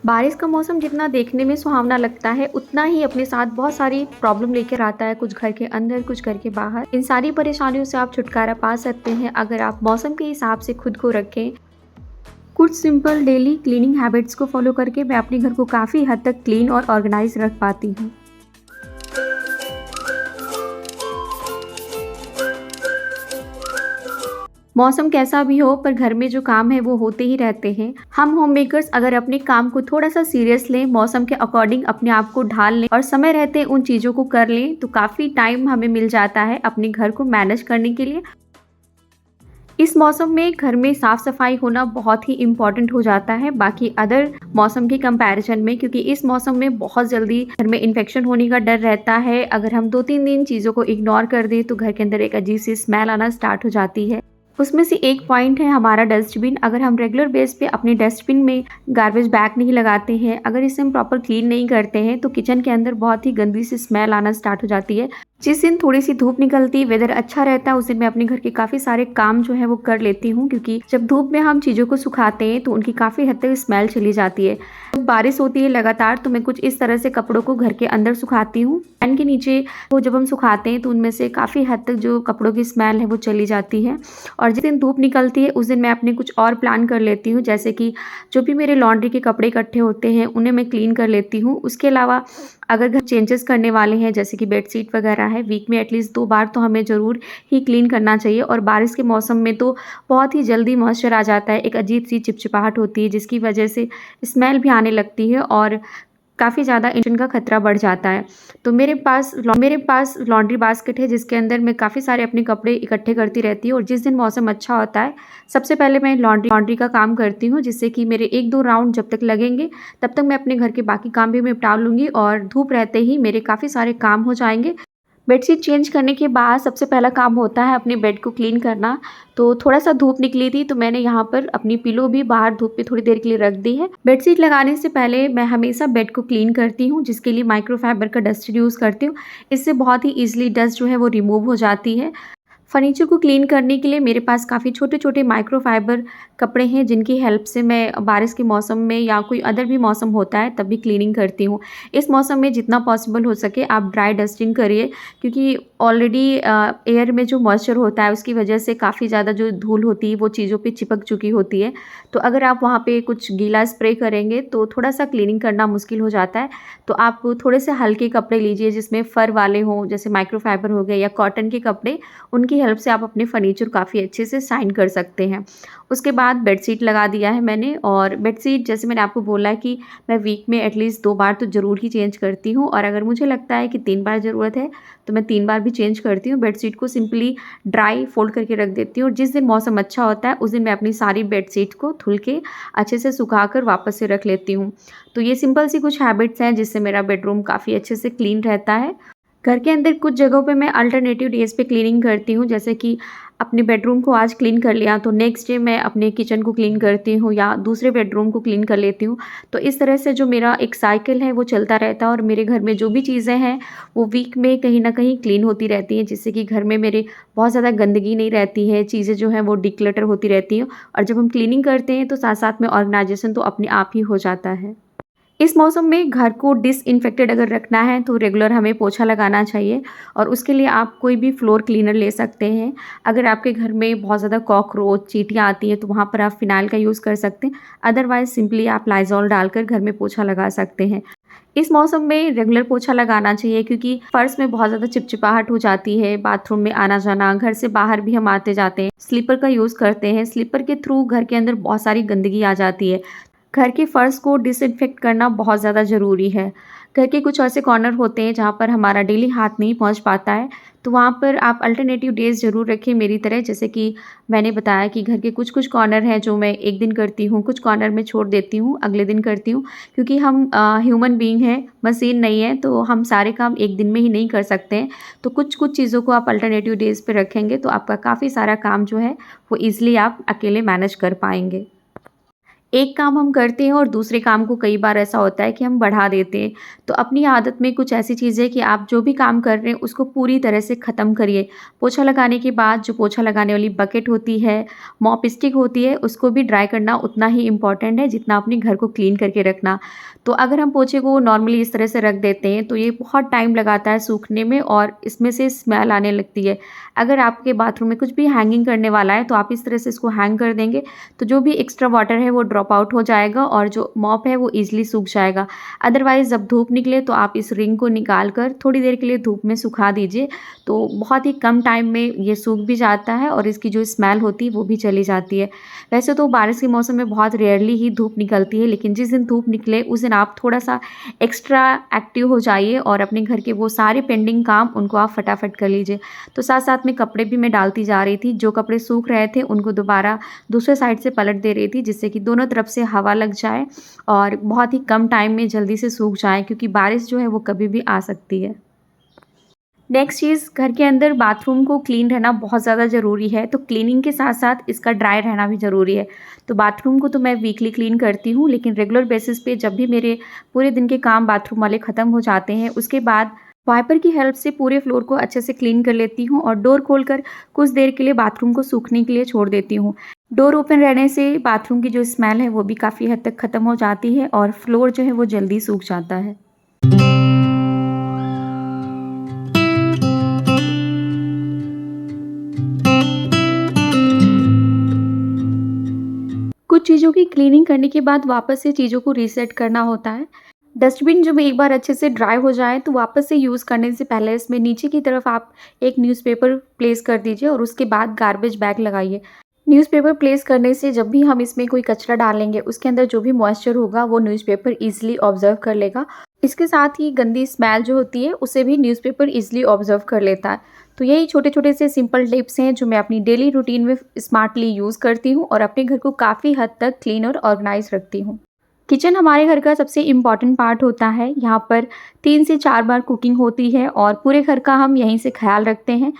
बारिश का मौसम जितना देखने में सुहावना लगता है, उतना ही अपने साथ बहुत सारी प्रॉब्लम लेकर आता है, कुछ घर के अंदर, कुछ घर के बाहर। इन सारी परेशानियों से आप छुटकारा पा सकते हैं अगर आप मौसम के हिसाब से खुद को रखें। कुछ सिंपल डेली क्लीनिंग हैबिट्स को फॉलो करके मैं अपने घर को काफ़ी हद तक क्लीन और ऑर्गेनाइज रख पाती हूँ। मौसम कैसा भी हो पर घर में जो काम है वो होते ही रहते हैं। हम होम मेकर्स अगर अपने काम को थोड़ा सा सीरियस लें, मौसम के अकॉर्डिंग अपने आप को ढाल लें और समय रहते उन चीज़ों को कर लें तो काफ़ी टाइम हमें मिल जाता है अपने घर को मैनेज करने के लिए। इस मौसम में घर में साफ सफाई होना बहुत ही इम्पॉर्टेंट हो जाता है बाकी अदर मौसम के कंपैरिजन में, क्योंकि इस मौसम में बहुत जल्दी घर में इन्फेक्शन होने का डर रहता है। अगर हम 2-3 दिन चीज़ों को इग्नोर कर दें तो घर के अंदर एक अजीब सी स्मेल आना स्टार्ट हो जाती है। उसमें से एक पॉइंट है हमारा डस्टबिन। अगर हम रेगुलर बेस पे अपने डस्टबिन में गार्बेज बैग नहीं लगाते हैं, अगर इसे हम प्रॉपर क्लीन नहीं करते हैं तो किचन के अंदर बहुत ही गंदी सी स्मेल आना स्टार्ट हो जाती है। जिस दिन थोड़ी सी धूप निकलती, वेदर अच्छा रहता है, उस दिन मैं अपने घर के काफ़ी सारे काम जो है वो कर लेती हूँ, क्योंकि जब धूप में हम चीज़ों को सुखाते हैं तो उनकी काफ़ी हद तक स्मेल चली जाती है। जब बारिश होती है लगातार तो मैं कुछ इस तरह से कपड़ों को घर के अंदर सुखाती हूँ। फैन के नीचे वो जब हम सुखाते हैं तो उनमें से काफ़ी हद तक जो कपड़ों की स्मेल है वो चली जाती है। और जिस दिन धूप निकलती है उस दिन मैं अपने कुछ और प्लान कर लेती हूँ, जैसे कि जो भी मेरे लॉन्ड्री के कपड़े इकट्ठे होते हैं उन्हें मैं क्लीन कर लेती हूँ। उसके अलावा अगर घर चेंजेस करने वाले हैं जैसे कि बेडशीट वगैरह है, वीक में एटलीस्ट 2 बार तो हमें ज़रूर ही क्लीन करना चाहिए। और बारिश के मौसम में तो बहुत ही जल्दी मॉइस्चर आ जाता है, एक अजीब सी चिपचिपाहट होती है जिसकी वजह से स्मेल भी आने लगती है और काफ़ी ज़्यादा इन्फेक्शन का खतरा बढ़ जाता है। तो मेरे पास लॉन्ड्री बास्केट है जिसके अंदर मैं काफ़ी सारे अपने कपड़े इकट्ठे करती रहती हूँ और जिस दिन मौसम अच्छा होता है सबसे पहले मैं लॉन्ड्री का काम करती हूँ, जिससे कि मेरे 1-2 राउंड जब तक लगेंगे तब तक मैं अपने घर के बाकी काम भी निपटा लूँगी और धूप रहते ही मेरे काफ़ी सारे काम हो जाएँगे। बेडशीट चेंज करने के बाद सबसे पहला काम होता है अपने बेड को क्लीन करना। तो थोड़ा-सा धूप निकली थी तो मैंने यहाँ पर अपनी पिलो भी बाहर धूप में थोड़ी देर के लिए रख दी है। बेडशीट लगाने से पहले मैं हमेशा बेड को क्लीन करती हूँ, जिसके लिए माइक्रोफाइबर का डस्टर यूज़ करती हूँ। इससे बहुत ही ईज़िली डस्ट जो है वो रिमूव हो जाती है। फर्नीचर को क्लीन करने के लिए मेरे पास काफ़ी छोटे-छोटे माइक्रोफाइबर कपड़े हैं जिनकी हेल्प से मैं बारिश के मौसम में या कोई अदर भी मौसम होता है तब भी क्लीनिंग करती हूँ। इस मौसम में जितना पॉसिबल हो सके आप ड्राई डस्टिंग करिए, क्योंकि ऑलरेडी एयर में जो मॉइस्चर होता है उसकी वजह से काफ़ी ज़्यादा जो धूल होती है वो चीज़ों पे चिपक चुकी होती है। तो अगर आप वहाँ पे कुछ गीला स्प्रे करेंगे तो थोड़ा-सा क्लीनिंग करना मुश्किल हो जाता है। तो आप थोड़े से हल्के कपड़े लीजिए जिसमें फ़र वाले हों, जैसे माइक्रोफाइबर हो गए या कॉटन के कपड़े, उनकी हेल्प से आप अपने फर्नीचर काफ़ी अच्छे से शाइन कर सकते हैं। उसके बाद बेडशीट लगा दिया है मैंने, और बेडशीट जैसे मैंने आपको बोला है कि मैं वीक में एटलीस्ट 2 बार तो ज़रूर ही चेंज करती हूँ और अगर मुझे लगता है कि 3 बार ज़रूरत है तो मैं 3 बार भी चेंज करती हूँ। बेडशीट को सिंपली ड्राई फ़ोल्ड करके रख देती हूँ और जिस दिन मौसम अच्छा होता है उस दिन मैं अपनी सारी बेडशीट को धुल के अच्छे से सुखाकर वापस से रख लेती हूँ। तो ये सिंपल सी कुछ हैबिट्स हैं जिससे मेरा बेडरूम काफ़ी अच्छे से क्लीन रहता है। घर के अंदर कुछ जगहों पे मैं अल्टरनेटिव डेज़ पे क्लीनिंग करती हूँ, जैसे कि अपने बेडरूम को आज क्लीन कर लिया तो नेक्स्ट डे मैं अपने किचन को क्लीन करती हूँ या दूसरे बेडरूम को क्लीन कर लेती हूँ। तो इस तरह से जो मेरा एक साइकिल है वो चलता रहता है और मेरे घर में जो भी चीज़ें हैं वो वीक में कहीं न कहीं क्लीन होती रहती हैं, जिससे कि घर में मेरे बहुत ज़्यादा गंदगी नहीं रहती है, चीज़ें जो हैं वो डिक्लटर होती रहती हैं। और जब हम क्लीनिंग करते हैं तो साथ-साथ में ऑर्गनाइज़ेशन तो अपने आप ही हो जाता है। इस मौसम में घर को डिसइन्फेक्टेड अगर रखना है तो रेगुलर हमें पोछा लगाना चाहिए और उसके लिए आप कोई भी फ्लोर क्लीनर ले सकते हैं। अगर आपके घर में बहुत ज़्यादा कॉकरोच, चींटियाँ आती हैं तो वहाँ पर आप फ़िनाइल का यूज़ कर सकते हैं। अदरवाइज़ सिंपली आप लाइज़ॉल डालकर घर में पोछा लगा सकते हैं। इस मौसम में रेगुलर पोछा लगाना चाहिए, क्योंकि फर्श में बहुत ज़्यादा चिपचिपाहट हो जाती है, बाथरूम में आना-जाना, घर से बाहर भी हम आते-जाते हैं, स्लीपर का यूज़ करते हैं, स्लीपर के थ्रू घर के अंदर बहुत सारी गंदगी आ जाती है। घर के फर्श को डिसइन्फेक्ट करना बहुत ज़्यादा ज़रूरी है। घर के कुछ ऐसे कॉर्नर होते हैं जहाँ पर हमारा डेली हाथ नहीं पहुँच पाता है, तो वहाँ पर आप अल्टरनेटिव डेज़ ज़रूर रखें मेरी तरह। जैसे कि मैंने बताया कि घर के कुछ-कुछ कॉर्नर हैं जो मैं एक दिन करती हूँ, कुछ कॉर्नर में छोड़ देती हूँ, अगले दिन करती हूँ। क्योंकि हम ह्यूमन बीइंग हैं, मशीन नहीं है, तो हम सारे काम एक दिन में ही नहीं कर सकते हैं। तो कुछ-कुछ चीज़ों को आप अल्टरनेटिव डेज़ पे रखेंगे तो आपका काफ़ी सारा काम जो है वो ईज़िली आप अकेले मैनेज कर पाएँगे। एक काम हम करते हैं और दूसरे काम को कई बार ऐसा होता है कि हम बढ़ा देते हैं। तो अपनी आदत में कुछ ऐसी चीज़ है कि आप जो भी काम कर रहे हैं उसको पूरी तरह से ख़त्म करिए। पोछा लगाने के बाद जो पोछा लगाने वाली बकेट होती है, मॉप स्टिक होती है, उसको भी ड्राई करना उतना ही इम्पोर्टेंट है जितना अपने घर को क्लीन करके रखना। तो अगर हम पोछे को नॉर्मली इस तरह से रख देते हैं तो ये बहुत टाइम लगाता है सूखने में और इसमें से स्मेल आने लगती है। अगर आपके बाथरूम में कुछ भी हैंगिंग करने वाला है तो आप इस तरह से इसको हैंग कर देंगे तो जो भी एक्स्ट्रा वाटर है वो ड्रॉप आउट हो जाएगा और जो मॉप है वो ईज़िली सूख जाएगा। अदरवाइज़ जब धूप निकले तो आप इस रिंग को निकाल कर थोड़ी देर के लिए धूप में सुखा दीजिए, तो बहुत ही कम टाइम में ये सूख भी जाता है और इसकी जो स्मेल होती है वो भी चली जाती है। वैसे तो बारिश के मौसम में बहुत रेयरली ही धूप निकलती है, लेकिन जिस दिन धूप निकले उस दिन आप थोड़ा-सा एक्स्ट्रा एक्टिव हो जाइए और अपने घर के वो सारे पेंडिंग काम उनको आप फटाफट कर लीजिए। तो साथ-साथ में कपड़े भी मैं डालती जा रही थी, जो कपड़े सूख रहे थे उनको दोबारा दूसरे साइड से पलट दे रही थी जिससे कि दोनों तरफ से हवा लग जाए और बहुत ही कम टाइम में जल्दी से सूख जाए, क्योंकि बारिश जो है वो कभी भी आ सकती है। नेक्स्ट चीज़, घर के अंदर बाथरूम को क्लीन रहना बहुत ज़्यादा ज़रूरी है, तो क्लीनिंग के साथ-साथ इसका ड्राई रहना भी ज़रूरी है। तो बाथरूम को तो मैं वीकली क्लीन करती हूँ, लेकिन रेगुलर बेसिस पे जब भी मेरे पूरे दिन के काम बाथरूम वाले ख़त्म हो जाते हैं, उसके बाद वाइपर की हेल्प से पूरे फ्लोर को अच्छे से क्लीन कर लेती हूँ और डोर खोलकर कुछ देर के लिए बाथरूम को सूखने के लिए छोड़ देती हूँ। डोर ओपन रहने से बाथरूम की जो स्मेल है वो भी काफ़ी हद तक ख़त्म हो जाती है और फ्लोर जो है वो जल्दी सूख जाता है। कुछ चीज़ों की क्लीनिंग करने के बाद वापस से चीज़ों को रीसेट करना होता है। डस्टबिन जब एक बार अच्छे से ड्राई हो जाए तो वापस से यूज़ करने से पहले इसमें नीचे की तरफ आप एक न्यूज़पेपर प्लेस कर दीजिए और उसके बाद गार्बेज बैग लगाइए। न्यूज़पेपर प्लेस करने से जब भी हम इसमें कोई कचरा डालेंगे उसके अंदर जो भी मॉइस्चर होगा वो न्यूज़पेपर ईज़िली ऑब्ज़र्व कर लेगा। इसके साथ ही गंदी स्मेल जो होती है उसे भी न्यूज़पेपर ईज़िली ऑब्ज़र्व कर लेता है। तो यही छोटे-छोटे से सिंपल टिप्स हैं जो मैं अपनी डेली रूटीन में स्मार्टली यूज़ करती हूँ और अपने घर को काफ़ी हद तक क्लीन और ऑर्गनाइज़ रखती हूँ। किचन हमारे घर का सबसे इम्पॉर्टेंट पार्ट होता है। यहाँ पर 3 से 4 बार कुकिंग होती है और पूरे घर का हम यहीं से ख़्याल रखते हैं।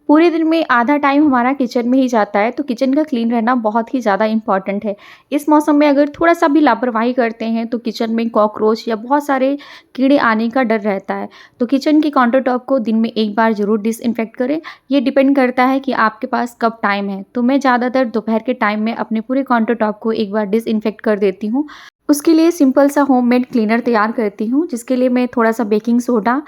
पूरे दिन में आधा टाइम हमारा किचन में ही जाता है, तो किचन का क्लीन रहना बहुत ही ज़्यादा इम्पॉर्टेंट है। इस मौसम में अगर थोड़ा-सा भी लापरवाही करते हैं तो किचन में कॉकरोच या बहुत सारे कीड़े आने का डर रहता है। तो किचन के काउंटर टॉप को दिन में 1 बार ज़रूर डिसइंफेक्ट करें। ये डिपेंड करता है कि आपके पास कब टाइम है। तो मैं ज़्यादातर दोपहर के टाइम में अपने पूरे काउंटर टॉप को 1 बार डिसइंफेक्ट कर देती हूँ। उसके लिए सिंपल सा होममेड क्लीनर तैयार करती हूँ, जिसके लिए मैं थोड़ा-सा बेकिंग सोडा,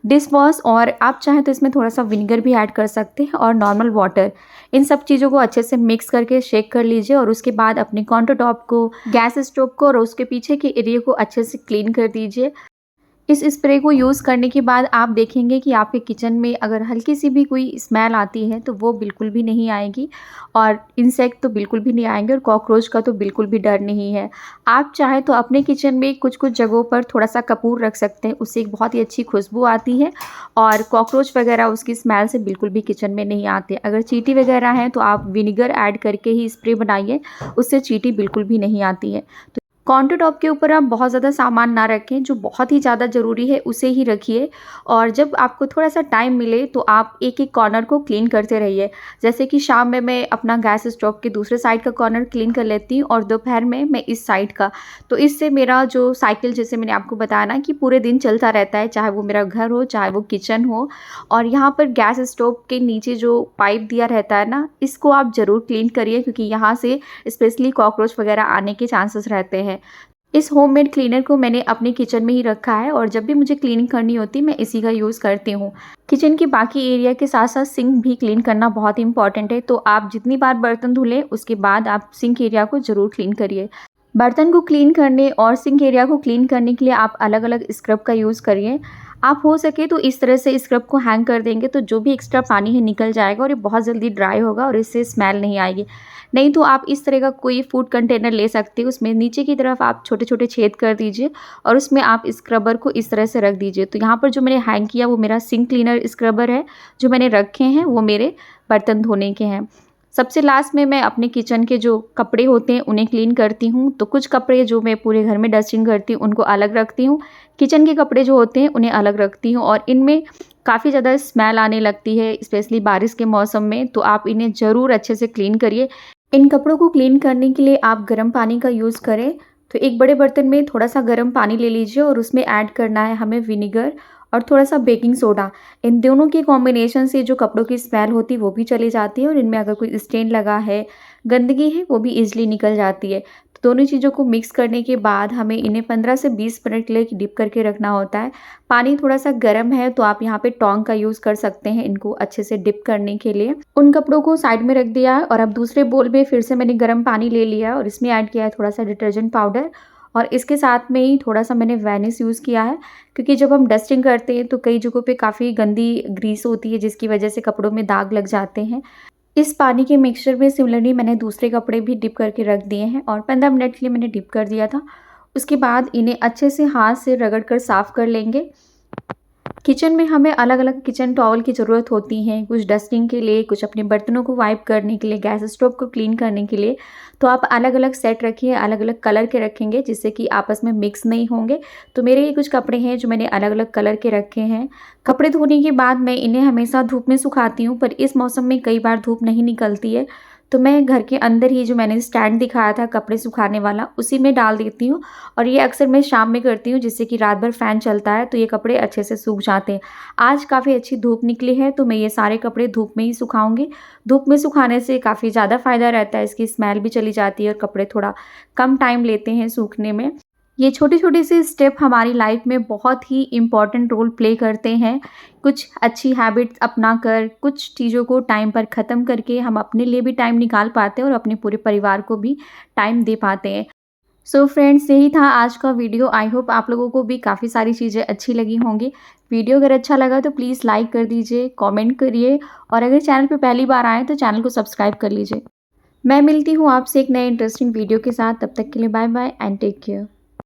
डिश वॉश और आप चाहें तो इसमें थोड़ा-सा विनेगर भी ऐड कर सकते हैं और नॉर्मल वाटर। इन सब चीज़ों को अच्छे से मिक्स करके शेक कर लीजिए और उसके बाद अपने काउंटर टॉप को, गैस स्टोव को और उसके पीछे के एरिया को अच्छे से क्लीन कर दीजिए। इस स्प्रे को यूज़ करने के बाद आप देखेंगे कि आपके किचन में अगर हल्की सी भी कोई स्मेल आती है तो वो बिल्कुल भी नहीं आएगी और इंसेक्ट तो बिल्कुल भी नहीं आएंगे और कॉकरोच का तो बिल्कुल भी डर नहीं है। आप चाहे तो अपने किचन में कुछ-कुछ जगहों पर थोड़ा-सा कपूर रख सकते हैं, उससे एक बहुत ही अच्छी खुशबू आती है और कॉकरोच वगैरह उसकी स्मेल से बिल्कुल भी किचन में नहीं आते। अगर चींटी वगैरह हैं तो आप विनेगर ऐड करके ही स्प्रे बनाइए, उससे चींटी बिल्कुल भी नहीं आती है। काउंटर टॉप के ऊपर आप बहुत ज़्यादा सामान ना रखें, जो बहुत ही ज़्यादा ज़रूरी है उसे ही रखिए और जब आपको थोड़ा-सा टाइम मिले तो आप एक-एक कॉर्नर को क्लीन करते रहिए। जैसे कि शाम में मैं अपना गैस स्टोव के दूसरे साइड का कॉर्नर क्लीन कर लेती हूँ और दोपहर में मैं इस साइड का। तो इससे मेरा जो साइकिल, जैसे मैंने आपको बताया ना कि पूरे दिन चलता रहता है, चाहे वो मेरा घर हो, चाहे वो किचन हो। और यहाँ पर गैस स्टोव के नीचे जो पाइप दिया रहता है ना, इसको आप ज़रूर क्लीन करिए क्योंकि यहाँ से स्पेशली कॉकरोच वगैरह आने के चांसेस रहते हैं। इस होममेड क्लीनर को मैंने अपने किचन में ही रखा है और जब भी मुझे क्लीनिंग करनी होती है मैं इसी का यूज़ करती हूँ। किचन के बाकी एरिया के साथ साथ सिंक भी क्लीन करना बहुत इंपॉर्टेंट है, तो आप जितनी बार बर्तन धुलें उसके बाद आप सिंक एरिया को ज़रूर क्लीन करिए। बर्तन को क्लीन करने और सिंक एरिया को क्लीन करने के लिए आप अलग-अलग स्क्रब का यूज़ करिए। आप हो सके तो इस तरह से स्क्रब को हैंग कर देंगे तो जो भी एक्स्ट्रा पानी है निकल जाएगा और ये बहुत जल्दी ड्राई होगा और इससे स्मेल नहीं आएगी। नहीं तो आप इस तरह का कोई फूड कंटेनर ले सकते हो, उसमें नीचे की तरफ आप छोटे-छोटे छेद कर दीजिए और उसमें आप स्क्रबर को इस तरह से रख दीजिए। तो यहाँ पर जो मैंने हैंग किया वो मेरा सिंक क्लीनर स्क्रबर है, जो मैंने रखे हैं वो मेरे बर्तन धोने के हैं। सबसे लास्ट में मैं अपने किचन के जो कपड़े होते हैं उन्हें क्लीन करती हूँ। तो कुछ कपड़े जो मैं पूरे घर में डस्टिंग करती हूँ उनको अलग रखती हूँ, किचन के कपड़े जो होते हैं उन्हें अलग रखती हूँ और इनमें काफ़ी ज़्यादा स्मेल आने लगती है स्पेशली बारिश के मौसम में, तो आप इन्हें ज़रूर अच्छे से क्लीन करिए। इन कपड़ों को क्लीन करने के लिए आप गर्म पानी का यूज़ करें। तो एक बड़े बर्तन में थोड़ा-सा गर्म पानी ले लीजिए और उसमें ऐड करना है हमें विनेगर और थोड़ा-सा बेकिंग सोडा। इन दोनों के कॉम्बिनेशन से जो कपड़ों की स्मेल होती है वो भी चली जाती है और इनमें अगर कोई स्टेन लगा है, गंदगी है, वो भी ईज़िली निकल जाती है। तो दोनों चीज़ों को मिक्स करने के बाद हमें इन्हें 15 से 20 मिनट के लिए डिप करके रखना होता है। पानी थोड़ा-सा गर्म है तो आप यहाँ पे टोंग का यूज़ कर सकते हैं इनको अच्छे से डिप करने के लिए। उन कपड़ों को साइड में रख दिया है और अब दूसरे बोल में फिर से मैंने गर्म पानी ले लिया और इसमें ऐड किया है थोड़ा-सा डिटर्जेंट पाउडर और इसके साथ में ही थोड़ा-सा मैंने वेनिस यूज़ किया है, क्योंकि जब हम डस्टिंग करते हैं तो कई जगहों पे काफ़ी गंदी ग्रीस होती है जिसकी वजह से कपड़ों में दाग लग जाते हैं। इस पानी के मिक्सचर में सिमिलरली मैंने दूसरे कपड़े भी डिप करके रख दिए हैं और 15 मिनट के लिए मैंने डिप कर दिया था। उसके बाद इन्हें अच्छे से हाथ से रगड़ कर साफ़ कर लेंगे। किचन में हमें अलग-अलग किचन टॉवल की ज़रूरत होती है, कुछ डस्टिंग के लिए, कुछ अपने बर्तनों को वाइप करने के लिए, गैस स्टोव को क्लीन करने के लिए। तो आप अलग-अलग सेट रखिए, अलग-अलग कलर के रखेंगे जिससे कि आपस में मिक्स नहीं होंगे। तो मेरे ये कुछ कपड़े हैं जो मैंने अलग-अलग कलर के रखे हैं। कपड़े धोने के बाद मैं इन्हें हमेशा धूप में सुखाती हूँ, पर इस मौसम में कई बार धूप नहीं निकलती है, तो मैं घर के अंदर ही जो मैंने स्टैंड दिखाया था कपड़े सुखाने वाला, उसी में डाल देती हूँ और ये अक्सर मैं शाम में करती हूँ जिससे कि रात भर फ़ैन चलता है तो ये कपड़े अच्छे से सूख जाते हैं। आज काफ़ी अच्छी धूप निकली है तो मैं ये सारे कपड़े धूप में ही सुखाऊँगी। धूप में सुखाने से काफ़ी ज़्यादा फ़ायदा रहता है, इसकी स्मेल भी चली जाती है और कपड़े थोड़ा कम टाइम लेते हैं सूखने में। ये छोटे-छोटे से स्टेप हमारी लाइफ में बहुत ही इम्पोर्टेंट रोल प्ले करते हैं। कुछ अच्छी हैबिट्स अपनाकर, कुछ चीज़ों को टाइम पर ख़त्म करके हम अपने लिए भी टाइम निकाल पाते हैं और अपने पूरे परिवार को भी टाइम दे पाते हैं। सो फ्रेंड्स, यही था आज का वीडियो। आई होप आप लोगों को भी काफ़ी सारी चीज़ें अच्छी लगी होंगी। वीडियो अगर अच्छा लगा तो प्लीज़ लाइक कर दीजिए, कमेंट करिए और अगर चैनल पे पहली बार आएँ तो चैनल को सब्सक्राइब कर लीजिए। मैं मिलती हूँ आपसे एक नए इंटरेस्टिंग वीडियो के साथ। तब तक के लिए bye bye and take care.